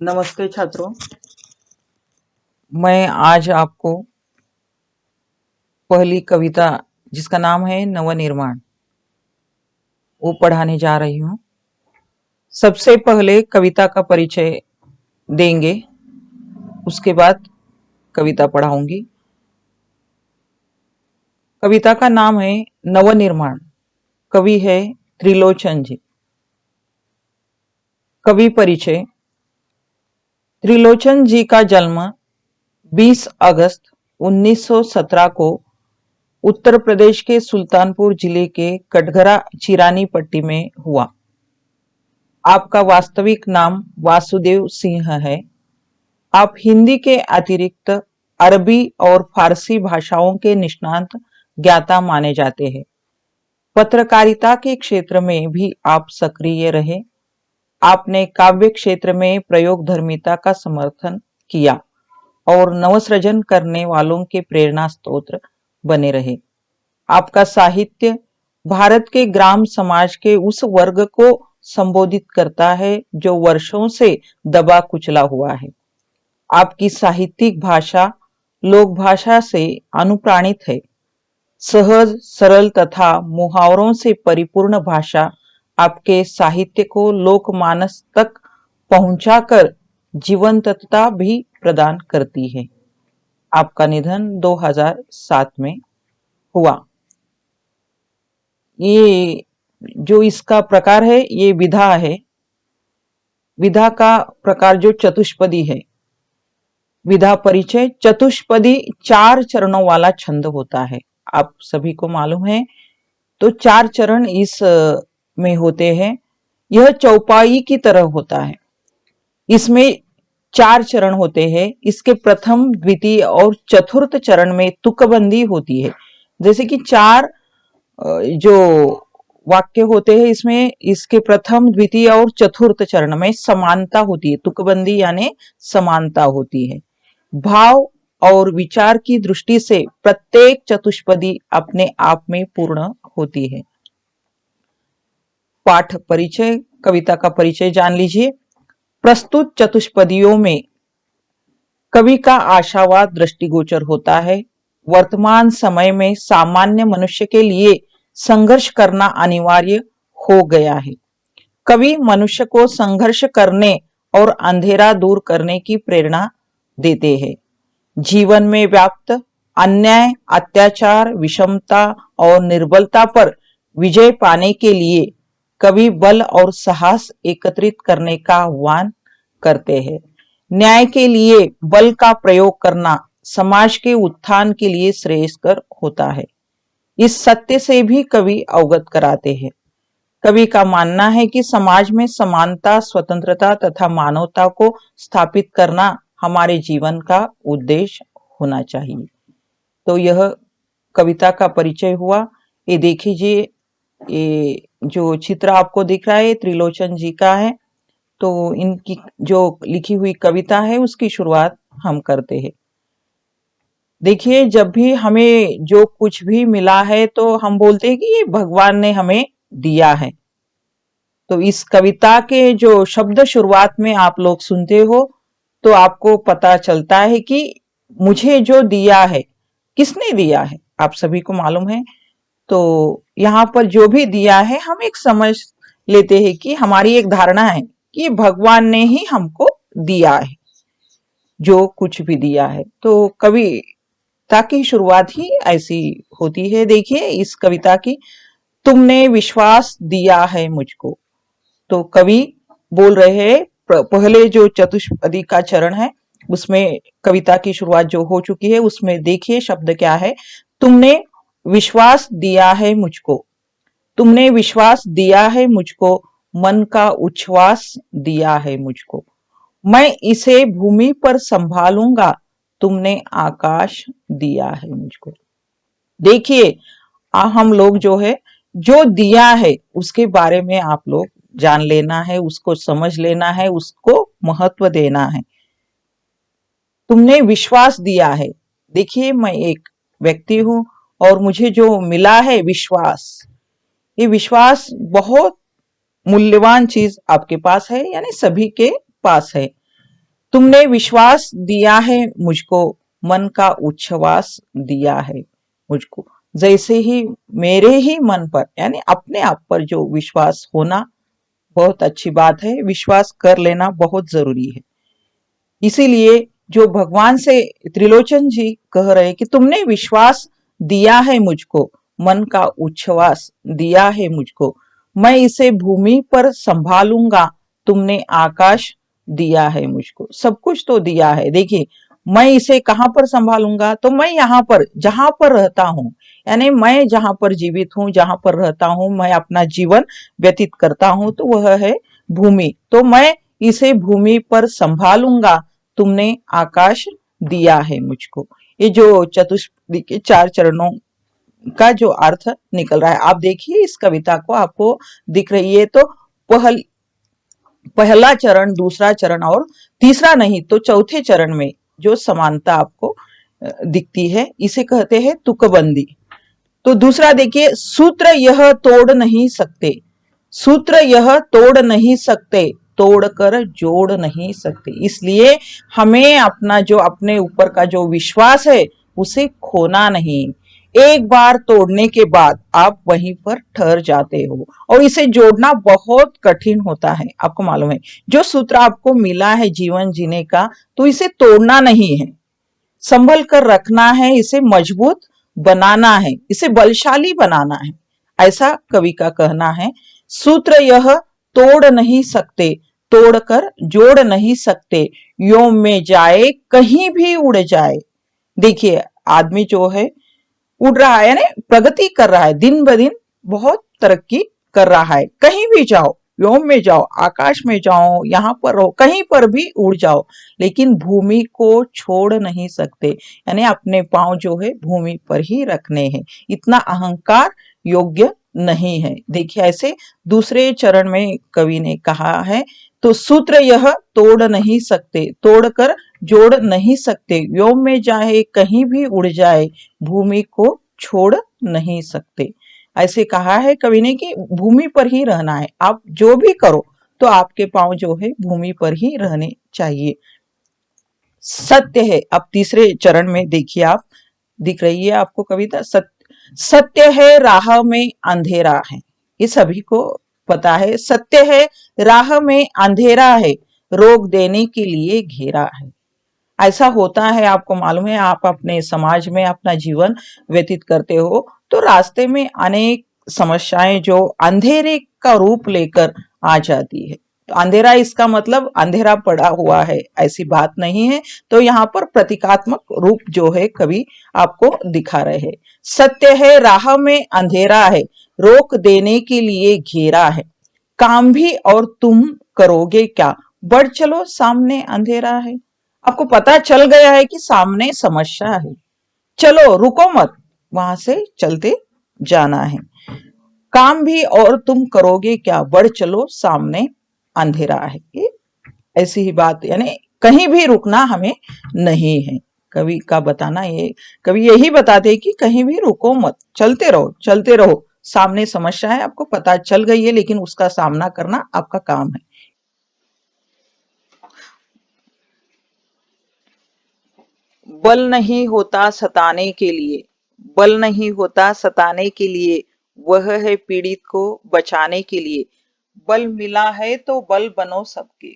नमस्ते छात्रों। मैं आज आपको पहली कविता जिसका नाम है नवनिर्माण वो पढ़ाने जा रही हूँ। सबसे पहले कविता का परिचय देंगे, उसके बाद कविता पढ़ाऊंगी। कविता का नाम है नवनिर्माण। कवि है त्रिलोचन जी। कवि परिचय। त्रिलोचन जी का जन्म 20 अगस्त 1917 को उत्तर प्रदेश के सुल्तानपुर जिले के कटघरा चिरानी पट्टी में हुआ। आपका वास्तविक नाम वासुदेव सिंह है। आप हिंदी के अतिरिक्त अरबी और फारसी भाषाओं के निष्णात ज्ञाता माने जाते हैं। पत्रकारिता के क्षेत्र में भी आप सक्रिय रहे। आपने काव्य क्षेत्र में प्रयोगधर्मिता का समर्थन किया और नवसृजन करने वालों के प्रेरणा स्रोत बने रहे। आपका साहित्य भारत के ग्राम समाज के उस वर्ग को संबोधित करता है जो वर्षों से दबा कुचला हुआ है। आपकी साहित्यिक भाषा लोक भाषा से अनुप्राणित है। सहज, सरल तथा मुहावरों से परिपूर्ण भाषा आपके साहित्य को लोकमानस तक पहुंचाकर जीवंतता भी प्रदान करती है। आपका निधन 2007 में हुआ। ये जो इसका प्रकार है ये विधा है। विधा का प्रकार जो चतुष्पदी है। विधा परिचय। चतुष्पदी 4 चरणों वाला छंद होता है। आप सभी को मालूम है। तो 4 चरण इस में होते हैं। यह चौपाई की तरह होता है। इसमें 4 चरण होते हैं। इसके प्रथम, द्वितीय और चतुर्थ चरण में तुकबंदी होती है। जैसे कि 4 जो वाक्य होते हैं इसमें इसके प्रथम, द्वितीय और चतुर्थ चरण में समानता होती है। तुकबंदी यानी समानता होती है। भाव और विचार की दृष्टि से प्रत्येक चतुष्पदी अपने आप में पूर्ण होती है। पाठ परिचय। कविता का परिचय जान लीजिए। प्रस्तुत चतुष्पदियों में कवि का आशावाद दृष्टिगोचर होता है। वर्तमान समय में सामान्य मनुष्य के लिए संघर्ष करना अनिवार्य हो गया है। कवि मनुष्य को संघर्ष करने और अंधेरा दूर करने की प्रेरणा देते हैं। जीवन में व्याप्त अन्याय, अत्याचार, विषमता और निर्बलता पर विजय पाने के लिए कवि बल और साहस एकत्रित करने का आह्वान करते हैं। न्याय के लिए बल का प्रयोग करना समाज के उत्थान के लिए श्रेयस्कर होता है। इस सत्य से भी कवि अवगत कराते हैं। कवि का मानना है कि समाज में समानता, स्वतंत्रता तथा मानवता को स्थापित करना हमारे जीवन का उद्देश्य होना चाहिए। तो यह कविता का परिचय हुआ। ये देखिए, ये जो चित्र आपको दिख रहा है त्रिलोचन जी का है। तो इनकी जो लिखी हुई कविता है उसकी शुरुआत हम करते हैं। देखिए, जब भी हमें जो कुछ भी मिला है तो हम बोलते हैं कि ये भगवान ने हमें दिया है। तो इस कविता के जो शब्द शुरुआत में आप लोग सुनते हो तो आपको पता चलता है कि मुझे जो दिया है, किसने दिया है, आप सभी को मालूम है। तो यहाँ पर जो भी दिया है हम एक समझ लेते हैं कि हमारी एक धारणा है कि भगवान ने ही हमको दिया है जो कुछ भी दिया है। तो कविता की शुरुआत ही ऐसी होती है। देखिए इस कविता की। तुमने विश्वास दिया है मुझको। तो कवि बोल रहे हैं, पहले जो चतुष्पदी का चरण है उसमें कविता की शुरुआत जो हो चुकी है उसमें देखिए शब्द क्या है। तुमने विश्वास दिया है मुझको। तुमने विश्वास दिया है मुझको, मन का उच्छ्वास दिया है मुझको। मैं इसे भूमि पर संभालूंगा, तुमने आकाश दिया है मुझको। देखिए, हम लोग जो है जो दिया है उसके बारे में आप लोग जान लेना है, उसको समझ लेना है, उसको महत्व देना है। तुमने विश्वास दिया है। देखिए, मैं एक व्यक्ति हूं और मुझे जो मिला है विश्वास, ये विश्वास बहुत मूल्यवान चीज आपके पास है, यानी सभी के पास है। तुमने विश्वास दिया है मुझको, मन का उच्छ्वास दिया है मुझको। जैसे ही मेरे ही मन पर यानी अपने आप पर जो विश्वास होना बहुत अच्छी बात है, विश्वास कर लेना बहुत जरूरी है। इसीलिए जो भगवान से त्रिलोचन जी कह रहे कि तुमने विश्वास दिया है मुझको, मन का उच्छ्वास दिया है मुझको, मैं इसे भूमि पर संभालूंगा। तुमने आकाश दिया है मुझको, सब कुछ तो दिया है। देखिए, मैं इसे कहां पर संभालूंगा, तो मैं यहाँ पर जहां पर रहता हूँ, यानी मैं जहां पर जीवित हूँ, जहां पर रहता हूँ, मैं अपना जीवन व्यतीत करता हूँ, तो वह है भूमि। तो मैं इसे भूमि पर संभालूंगा। तुमने आकाश दिया है मुझको। ये जो चतुष्पदी के 4 चरणों का जो अर्थ निकल रहा है, आप देखिए इस कविता को, आपको दिख रही है तो पहला चरण, दूसरा चरण और तीसरा नहीं तो चौथे चरण में जो समानता आपको दिखती है, इसे कहते हैं तुकबंदी। तो दूसरा देखिए, सूत्र यह तोड़ नहीं सकते, सूत्र यह तोड़ नहीं सकते, तोड़कर जोड़ नहीं सकते। इसलिए हमें अपना जो अपने ऊपर का जो विश्वास है उसे खोना नहीं। एक बार तोड़ने के बाद आप वहीं पर ठहर जाते हो, और इसे जोड़ना बहुत कठिन होता है। आपको मालूम है, जो सूत्र आपको मिला है जीवन जीने का, तो इसे तोड़ना नहीं है, संभल कर रखना है, इसे मजबूत बनाना है, इसे बलशाली बनाना है। ऐसा कवि का कहना है। सूत्र यह तोड़ नहीं सकते, तोड़कर जोड़ नहीं सकते, यों में जाए कहीं भी उड़ जाए। देखिए, आदमी जो है उड़ रहा है, यानी प्रगति कर रहा है, दिन ब दिन बहुत तरक्की कर रहा है। कहीं भी जाओ, व्योम में जाओ, आकाश में जाओ, यहाँ पर रहो, कहीं पर भी उड़ जाओ, लेकिन भूमि को छोड़ नहीं सकते। यानी अपने पांव जो है भूमि पर ही रखने हैं, इतना अहंकार योग्य नहीं है। देखिए, ऐसे दूसरे चरण में कवि ने कहा है, तो सूत्र यह तोड़ नहीं सकते, तोड़कर जोड़ नहीं सकते, व्योम में जाए कहीं भी उड़ जाए, भूमि को छोड़ नहीं सकते। ऐसे कहा है कवि ने कि भूमि पर ही रहना है, आप जो भी करो तो आपके पांव जो है भूमि पर ही रहने चाहिए। सत्य है, अब तीसरे चरण में देखिए, आप दिख रही है आपको कविता, सत्य है राह में अंधेरा है। ये सभी को पता है, सत्य है राह में अंधेरा है, रोक देने के लिए घेरा है। ऐसा होता है, आपको मालूम है, आप अपने समाज में अपना जीवन व्यतीत करते हो तो रास्ते में अनेक समस्याएं जो अंधेरे का रूप लेकर आ जाती है। तो अंधेरा, इसका मतलब अंधेरा पड़ा हुआ है ऐसी बात नहीं है। तो यहाँ पर प्रतीकात्मक रूप जो है कवि आपको दिखा रहे हैं। सत्य है राह में अंधेरा है, रोक देने के लिए घेरा है, काम भी और तुम करोगे क्या, बढ़ चलो सामने अंधेरा है। आपको पता चल गया है कि सामने समस्या है, चलो रुको मत, वहां से चलते जाना है। काम भी और तुम करोगे क्या, बढ़ चलो सामने अंधेरा है। ये ऐसी ही बात, यानी कहीं भी रुकना हमें नहीं है। कवि का बताना, ये कवि यही बताते कि कहीं भी रुको मत, चलते रहो, चलते रहो। सामने समस्या है, आपको पता चल गई है, लेकिन उसका सामना करना आपका काम है। बल नहीं होता सताने के लिए, बल नहीं होता सताने के लिए, वह है पीड़ित को बचाने के लिए। बल मिला है तो बल बनो सबके,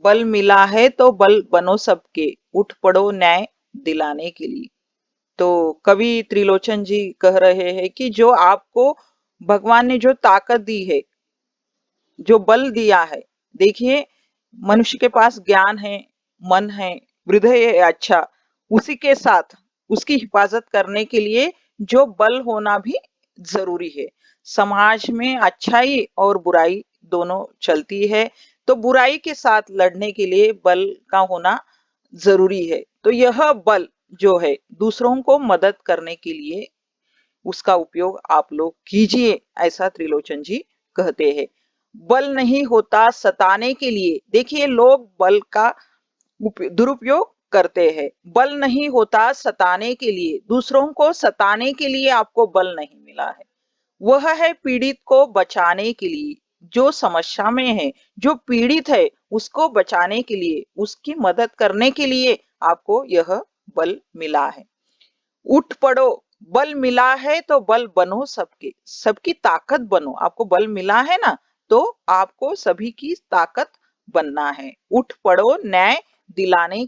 बल मिला है तो बल बनो सबके, उठ पड़ो न्याय दिलाने के लिए। तो कवि त्रिलोचन जी कह रहे हैं कि जो आपको भगवान ने जो ताकत दी है, जो बल दिया है, देखिए, मनुष्य के पास ज्ञान है, मन है, हृदय है, अच्छा, उसी के साथ उसकी हिफाजत करने के लिए जो बल होना भी जरूरी है। समाज में अच्छाई और बुराई दोनों चलती है, तो बुराई के साथ लड़ने के लिए बल का होना जरूरी है। तो यह बल जो है दूसरों को मदद करने के लिए उसका उपयोग आप लोग कीजिए, ऐसा त्रिलोचन जी कहते हैं। बल नहीं होता सताने के लिए, देखिए लोग बल का दुरुपयोग करते हैं। बल नहीं होता सताने के लिए, दूसरों को सताने के लिए आपको बल नहीं मिला है। वह है पीड़ित को बचाने के लिए, जो समस्या में है, जो पीड़ित है, उसको बचाने के लिए, उसकी मदद करने के लिए आपको यह बल मिला है। उठ पड़ो, बल मिला है तो बल बनो सबके, सबकी ताकत बनो। आपको बल मिला है ना, तो आपको सभी की ताकत बनना है। उठ पड़ो न्याय दिलाने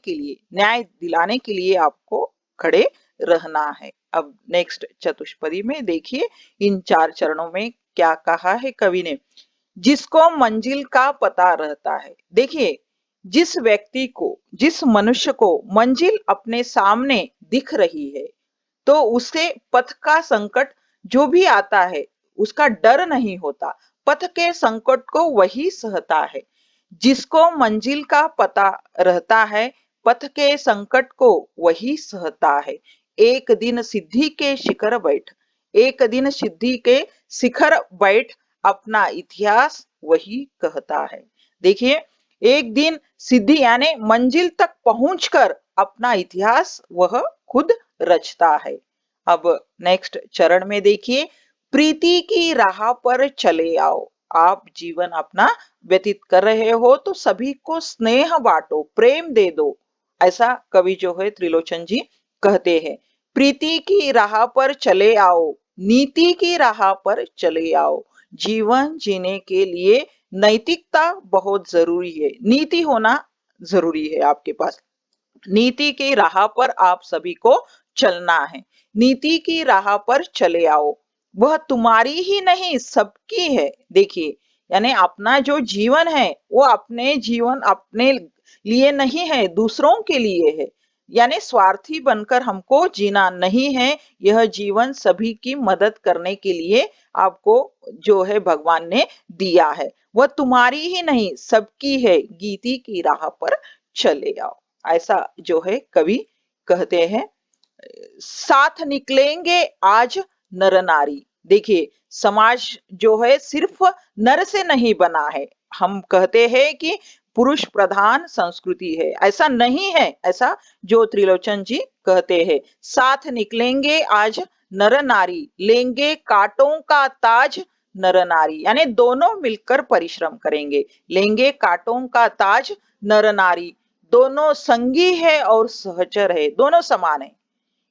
के लिए आपको खड़े रहना है। अब नेक्स्ट चतुष्पदी में देखिए इन 4 चरणों में क्या कहा है कवि ने। जिसको मंजिल का पता रहता है। देखिए, जिस व्यक्ति को, जिस मनुष्य को मंजिल अपने सामने दिख रही है, तो उसे पथ का संकट जो भी आता है उसका डर नहीं होता। पथ के संकट को वही सहता है। जिसको मंजिल का पता रहता है, पथ के संकट को वही सहता है। एक दिन सिद्धि के शिखर बैठ, एक दिन सिद्धि के शिखर बैठ, अपना इतिहास वही कहता है। देखिए, एक दिन सिद्धि यानी मंजिल तक पहुंचकर अपना इतिहास वह खुद रचता है। अब नेक्स्ट चरण में देखिए, प्रीति की राह पर चले आओ। आप जीवन अपना व्यतीत कर रहे हो तो सभी को स्नेह बांटो, प्रेम दे दो। ऐसा कवि जो है त्रिलोचन जी कहते हैं। प्रीति की राह पर चले आओ, नीति की राह पर चले आओ। जीवन जीने के लिए नैतिकता बहुत जरूरी है, नीति होना जरूरी है आपके पास। नीति की राह पर आप सभी को चलना है। नीति की राह पर चले आओ, वह तुम्हारी ही नहीं सबकी है। देखिए, यानी अपना जो जीवन है वो अपने लिए नहीं है, दूसरों के लिए है। यानी स्वार्थी बनकर हमको जीना नहीं है। यह जीवन सभी की मदद करने के लिए आपको जो है भगवान ने दिया है। वह तुम्हारी ही नहीं सबकी है, गीति की राह पर चले आओ। ऐसा जो है कवि कहते हैं। साथ निकलेंगे आज नर नारी। देखिए, समाज जो है सिर्फ नर से नहीं बना है। हम कहते हैं कि पुरुष प्रधान संस्कृति है, ऐसा नहीं है। ऐसा जो त्रिलोचन जी कहते हैं। साथ निकलेंगे आज नर नारी, लेंगे कांटों का ताज नर नारी, यानी दोनों मिलकर परिश्रम करेंगे। लेंगे कांटों का ताज नर नारी, दोनों संगी है और सहचर है, दोनों समान है।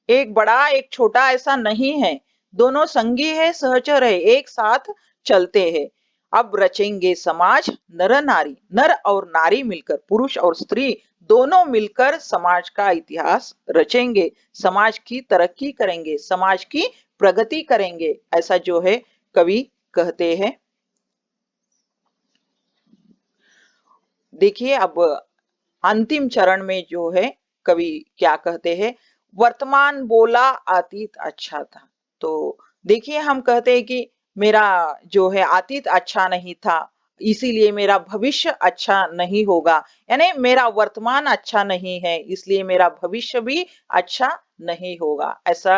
एक बड़ा एक छोटा ऐसा नहीं है, दोनों संगी है, सहचर है, एक साथ चलते हैं। अब रचेंगे समाज नर नारी, नर और नारी मिलकर, पुरुष और स्त्री दोनों मिलकर समाज का इतिहास रचेंगे, समाज की तरक्की करेंगे, समाज की प्रगति करेंगे। ऐसा जो है कवि कहते हैं। देखिए, अब अंतिम चरण में जो है कवि क्या कहते हैं। वर्तमान बोला अतीत अच्छा था। तो देखिए, हम कहते हैं कि मेरा जो है अतीत अच्छा नहीं था, इसीलिए मेरा भविष्य अच्छा नहीं होगा। यानी मेरा वर्तमान अच्छा नहीं है, इसलिए मेरा भविष्य भी अच्छा नहीं होगा। ऐसा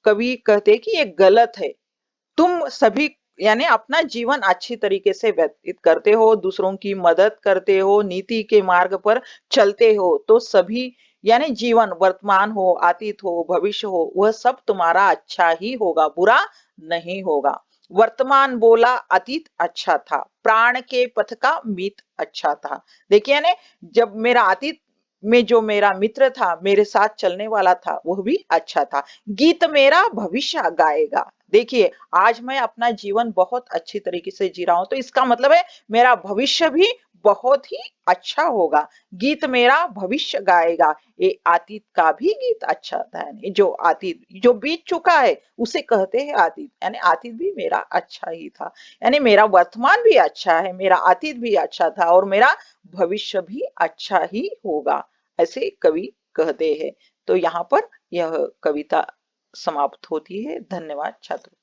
कवि कहते हैं कि ये गलत है। तुम सभी यानी अपना जीवन अच्छी तरीके से व्यतीत करते हो, दूसरों की मदद करते हो, नीति के मार्ग पर चलते हो, तो सभी यानी जीवन वर्तमान हो, अतीत हो, भविष्य हो, वह सब तुम्हारा अच्छा ही होगा, बुरा नहीं होगा। वर्तमान बोला अतीत अच्छा था, प्राण के पथ का मित अच्छा था। देखिए ना, जब मेरा अतीत में जो मेरा मित्र था, मेरे साथ चलने वाला था, वह भी अच्छा था। गीत मेरा भविष्य गाएगा। देखिए, आज मैं अपना जीवन बहुत अच्छी तरीके से जी रहा हूं, तो इसका मतलब है मेरा भविष्य भी बहुत ही अच्छा होगा। गीत मेरा भविष्य गाएगा। ये अतीत का भी गीत अच्छा था, यानी जो अतीत जो बीत चुका है उसे कहते हैं अतीत, यानी अतीत भी मेरा अच्छा ही था। यानी मेरा वर्तमान भी अच्छा है, मेरा अतीत भी अच्छा था और मेरा भविष्य भी अच्छा ही होगा। ऐसे कवि कहते हैं। तो यहाँ पर यह कविता समाप्त होती है। धन्यवाद छात्रों।